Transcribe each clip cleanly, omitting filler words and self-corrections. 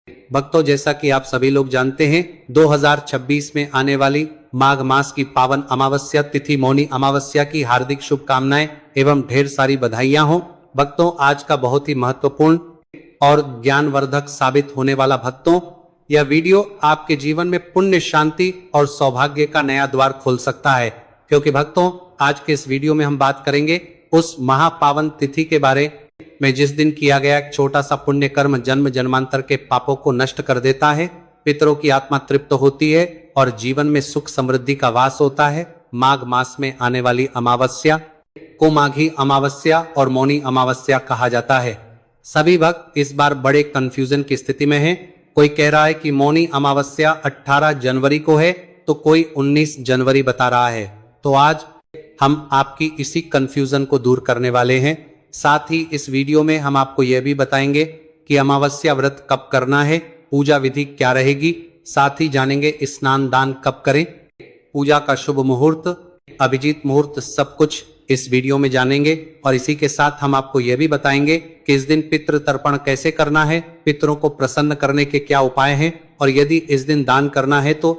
भक्तों, जैसा कि आप सभी लोग जानते हैं, 2026 में आने वाली माघ मास की पावन अमावस्या तिथि मौनी अमावस्या की हार्दिक शुभकामनाएं एवं ढेर सारी बधाइयां हो। भक्तों, आज का बहुत ही महत्वपूर्ण और ज्ञानवर्धक साबित होने वाला भक्तों, यह वीडियो आपके जीवन में पुण्य, शांति और सौभाग्य का नया द्वार खोल सकता है। क्योंकि भक्तों, आज के इस वीडियो में हम बात करेंगे उस महापावन तिथि के बारे में जिस दिन किया गया एक छोटा सा पुण्य कर्म जन्म जन्मांतर के पापों को नष्ट कर देता है, पितरों की आत्मा तृप्त होती है और जीवन में सुख समृद्धि का वास होता है। माघ मास में आने वाली अमावस्या को माघी अमावस्या और मौनी अमावस्या कहा जाता है। सभी भक्त इस बार बड़े कंफ्यूजन की स्थिति में हैं। कोई कह रहा है कि मौनी अमावस्या 18 जनवरी को है, तो कोई 19 जनवरी बता रहा है। तो आज हम आपकी इसी कंफ्यूजन को दूर करने वाले हैं। साथ ही इस वीडियो में हम आपको यह भी बताएंगे कि अमावस्या व्रत कब करना है, पूजा विधि क्या रहेगी, साथ ही जानेंगे स्नान दान कब करें, पूजा का शुभ मुहूर्त, अभिजीत मुहूर्त, सब कुछ इस वीडियो में जानेंगे। और इसी के साथ हम आपको यह भी बताएंगे कि इस दिन पितृ तर्पण कैसे करना है, पितरों को प्रसन्न करने के क्या उपाय हैं, और यदि इस दिन दान करना है तो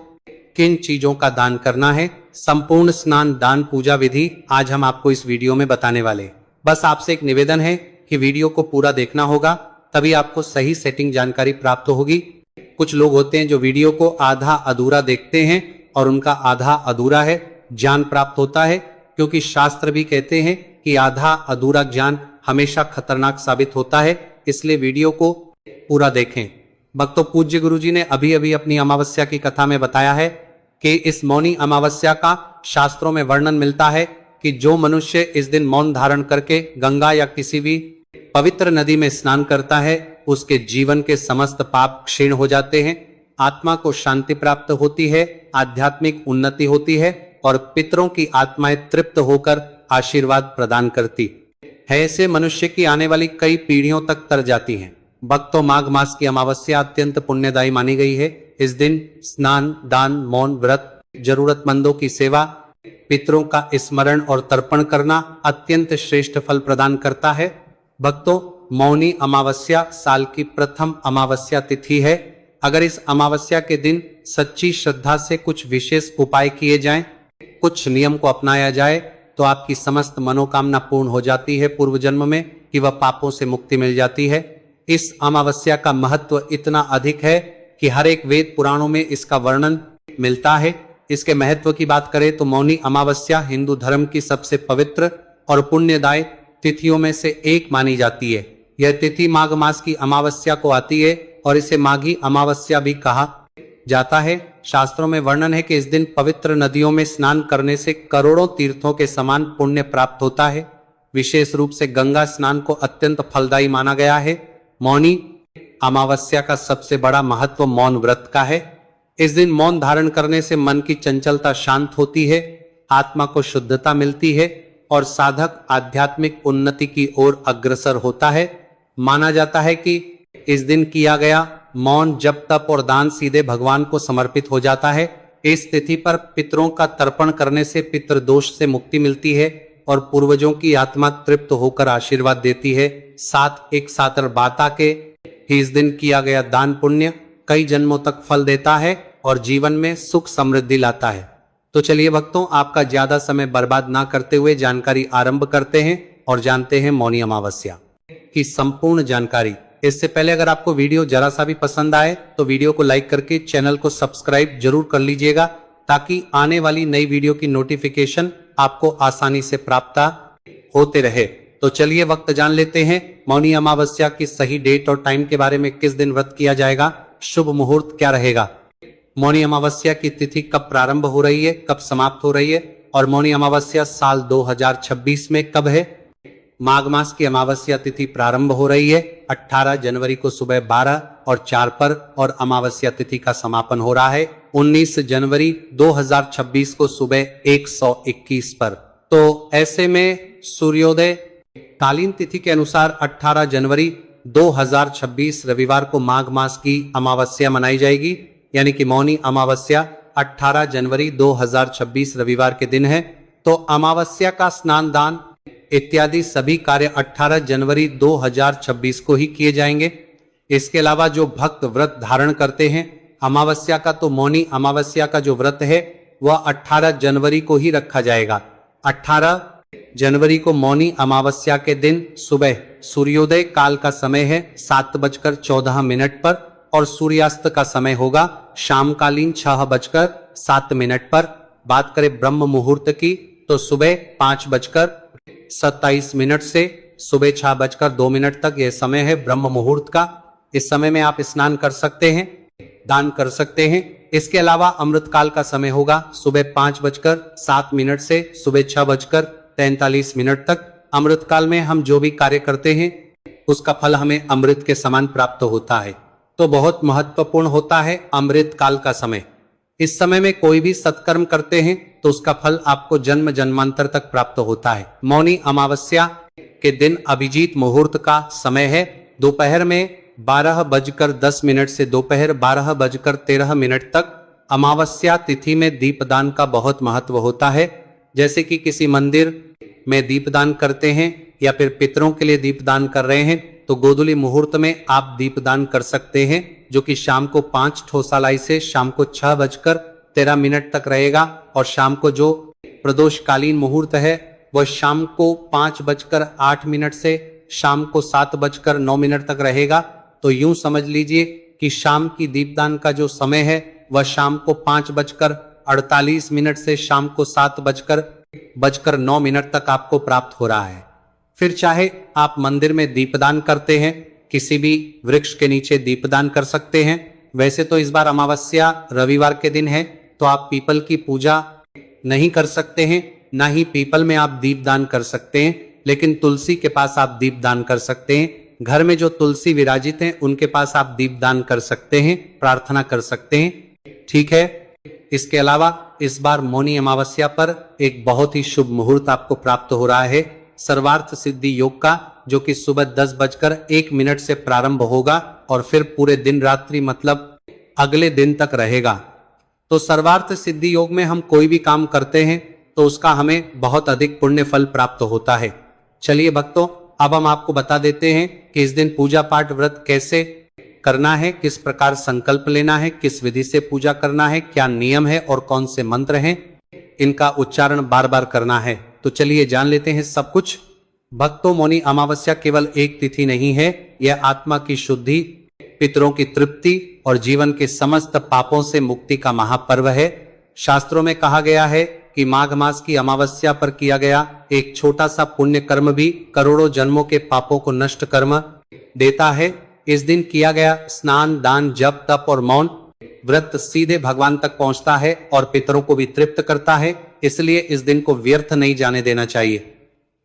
किन चीजों का दान करना है। संपूर्ण स्नान दान पूजा विधि आज हम आपको इस वीडियो में बताने वाले। बस आपसे एक निवेदन है कि वीडियो को पूरा देखना होगा, तभी आपको सही सेटिंग जानकारी प्राप्त होगी। कुछ लोग होते हैं जो वीडियो को आधा अधूरा देखते हैं और उनका आधा अधूरा है ज्ञान प्राप्त होता है, क्योंकि शास्त्र भी कहते हैं कि आधा अधूरा ज्ञान हमेशा खतरनाक साबित होता है। इसलिए वीडियो को पूरा देखें। भक्तों, पूज्य गुरुजी ने अभी अभी अपनी अमावस्या की कथा में बताया है कि इस मौनी अमावस्या का शास्त्रों में वर्णन मिलता है कि जो मनुष्य इस दिन मौन धारण करके गंगा या किसी भी पवित्र नदी में स्नान करता है, उसके जीवन के समस्त पाप क्षीण हो जाते हैं, आत्मा को शांति प्राप्त होती है, आध्यात्मिक उन्नति होती है और पितरों की आत्माएं तृप्त होकर आशीर्वाद प्रदान करती है। ऐसे मनुष्य की आने वाली कई पीढ़ियों तक तर जाती हैं। भक्तों, माघ मास की अमावस्या अत्यंत पुण्यदायी मानी गई है। इस दिन स्नान दान मौन व्रत, जरूरतमंदों की सेवा, पितरों का स्मरण और तर्पण करना अत्यंत श्रेष्ठ फल प्रदान करता है। भक्तों, मौनी अमावस्या साल की प्रथम अमावस्या तिथि है। अगर इस अमावस्या के दिन सच्ची श्रद्धा से कुछ विशेष उपाय किए जाएं, कुछ नियम को अपनाया जाए, तो आपकी समस्त मनोकामना पूर्ण हो जाती है पूर्व जन्म में, कि वह पापों से मुक्ति मिल जाती है। इस अमावस्या का महत्व इतना अधिक है कि हर एक वेद पुराणों में इसका वर्णन मिलता है। इसके महत्व की बात करें तो मौनी अमावस्या हिंदू धर्म की सबसे पवित्र और पुण्यदायी तिथियों में से एक मानी जाती है। यह तिथि माघ मास की अमावस्या को आती है और इसे माघी अमावस्या भी कहा जाता है। शास्त्रों में वर्णन है कि इस दिन पवित्र नदियों में स्नान करने से करोड़ों तीर्थों के समान पुण्य प्राप्त होता है। विशेष रूप से गंगा स्नान को अत्यंत फलदायी माना गया है। मौनी अमावस्या का सबसे बड़ा महत्व मौन व्रत का है। इस दिन मौन धारण करने से मन की चंचलता शांत होती है, आत्मा को शुद्धता मिलती है और साधक आध्यात्मिक उन्नति की ओर अग्रसर होता है। माना जाता है कि इस दिन किया गया मौन, जप, तप और दान सीधे भगवान को समर्पित हो जाता है। इस तिथि पर पितरों का तर्पण करने से पितृदोष से मुक्ति मिलती है और पूर्वजों की आत्मा तृप्त होकर आशीर्वाद देती है। साथ एक सातर बाता के ही इस दिन किया गया दान पुण्य कई जन्मों तक फल देता है और जीवन में सुख समृद्धि लाता है। तो चलिए भक्तों, आपका ज्यादा समय बर्बाद ना करते हुए जानकारी आरंभ करते हैं और जानते हैं मौनी अमावस्या की संपूर्ण जानकारी। इससे पहले अगर आपको वीडियो जरा सा भी पसंद आए तो वीडियो को लाइक करके चैनल को सब्सक्राइब जरूर कर लीजिएगा, ताकि आने वाली नई वीडियो की नोटिफिकेशन आपको आसानी से प्राप्त होते रहे। तो चलिए वक्त जान लेते हैं मौनी अमावस्या की सही डेट और टाइम के बारे में। किस दिन व्रत किया जाएगा, शुभ मुहूर्त क्या रहेगा, मौनी अमावस्या की तिथि कब प्रारंभ हो रही है, कब समाप्त हो रही है, और मौनी अमावस्या साल 2026 में कब है। माघ मास की अमावस्या तिथि प्रारंभ हो रही है 18 जनवरी को सुबह 12 और 4 पर, और अमावस्या तिथि का समापन हो रहा है 19 जनवरी 2026 को सुबह 121 पर। तो ऐसे में सूर्योदय कालीन तिथि के अनुसार 18 जनवरी 2026 रविवार को माघ मास की अमावस्या मनाई जाएगी, यानी कि मौनी अमावस्या 18 जनवरी 2026 रविवार के दिन है। तो अमावस्या का स्नान दान इत्यादि सभी कार्य 18 जनवरी 2026 को ही किए जाएंगे। इसके अलावा जो भक्त व्रत धारण करते हैं अमावस्या का, तो मौनी अमावस्या का जो व्रत है वह 18 जनवरी को ही रखा जाएगा। 18 जनवरी को मौनी अमावस्या के दिन सुबह सूर्योदय काल का समय है 7:14 पर और सूर्यास्त का समय होगा शामकालीन 6:07 पर। बात करें ब्रह्म मुहूर्त की तो सुबह 5:27 से सुबह 6:02 तक यह समय है ब्रह्म मुहूर्त का। इस समय में आप स्नान कर सकते हैं, दान कर सकते हैं। इसके अलावा अमृत काल का समय होगा सुबह 5:07 से सुबह 6:43 तक। अमृत काल में हम जो भी कार्य करते हैं उसका फल हमें अमृत के समान प्राप्त होता है, तो बहुत महत्वपूर्ण होता है अमृत काल का समय। इस समय में कोई भी सत्कर्म करते हैं तो उसका फल आपको जन्म जन्मांतर तक प्राप्त होता है। मौनी अमावस्या के दिन अभिजीत मुहूर्त का समय है दोपहर में 12:10 से दोपहर 12:13 तक। अमावस्या तिथि में दीपदान का बहुत महत्व होता है। जैसे कि किसी मंदिर में दीपदान करते हैं या फिर पितरों के लिए दीपदान कर रहे हैं तो गोधूली मुहूर्त में आप दीपदान कर सकते हैं, जो कि शाम को 5 ठोसालाई से शाम को 6:13 तक रहेगा। और शाम को जो प्रदोषकालीन मुहूर्त है वह शाम को 5:08 से शाम को 7:09 तक रहेगा। तो यूं समझ लीजिए कि शाम की दीपदान का जो समय है वह शाम को 5:48 से शाम को 7:09 तक आपको प्राप्त हो रहा है। फिर चाहे आप मंदिर में दीपदान करते हैं, किसी भी वृक्ष के नीचे दीपदान कर सकते हैं। वैसे तो इस बार अमावस्या रविवार के दिन है तो आप पीपल की पूजा नहीं कर सकते हैं, ना ही पीपल में आप दीपदान कर सकते हैं, लेकिन तुलसी के पास आप दीपदान कर सकते हैं। घर में जो तुलसी विराजित हैं उनके पास आप दीपदान कर सकते हैं, प्रार्थना कर सकते हैं, ठीक है। इसके अलावा इस बार मौनी अमावस्या पर एक बहुत ही शुभ मुहूर्त आपको प्राप्त हो रहा है सर्वार्थ सिद्धि योग का, जो कि सुबह 10:01 से प्रारंभ होगा और फिर पूरे दिन रात्रि मतलब अगले दिन तक रहेगा। तो सर्वार्थ सिद्धि योग में हम कोई भी काम करते हैं तो उसका हमें बहुत अधिक पुण्य फल प्राप्त होता है। चलिए भक्तों, अब हम आपको बता देते हैं कि इस दिन पूजा पाठ व्रत कैसे करना है, किस प्रकार संकल्प लेना है, किस विधि से पूजा करना है, क्या नियम है और कौन से मंत्र हैं, इनका उच्चारण बार बार करना है। तो चलिए जान लेते हैं सब कुछ। भक्तों, मौनी अमावस्या केवल एक तिथि नहीं है, यह आत्मा की शुद्धि, पितरों की तृप्ति और जीवन के समस्त पापों से मुक्ति का महापर्व है। शास्त्रों में कहा गया है कि माघ मास की अमावस्या पर किया गया एक छोटा सा पुण्य कर्म भी करोड़ों जन्मों के पापों को नष्ट कर्म देता है। इस दिन किया गया स्नान, दान, जप, तप और मौन व्रत सीधे भगवान तक पहुंचता है और पितरों को भी तृप्त करता है, इसलिए इस दिन को व्यर्थ नहीं जाने देना चाहिए।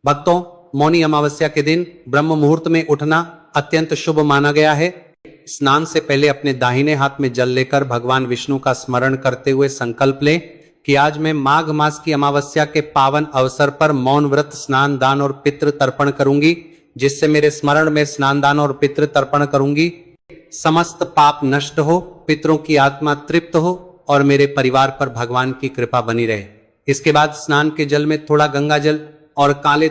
भक्तों, मौनी अमावस्या के दिन ब्रह्म मुहूर्त में उठना अत्यंत शुभ माना गया है। स्नान से पहले अपने दाहिने हाथ में जल लेकर भगवान विष्णु का स्मरण करते हुए संकल्प लें कि आज मैं माघ मास की अमावस्या के पावन अवसर पर मौन व्रत, स्नान, दान और पितृ तर्पण करूंगी, जिससे मेरे स्मरण में स्नान, दान और पितृ तर्पण करूंगी समस्त पाप नष्ट हो, पितरों की आत्मा तृप्त हो और मेरे परिवार पर भगवान की कृपा बनी रहे। इसके बाद स्नान के जल में थोड़ा गंगा जल और काले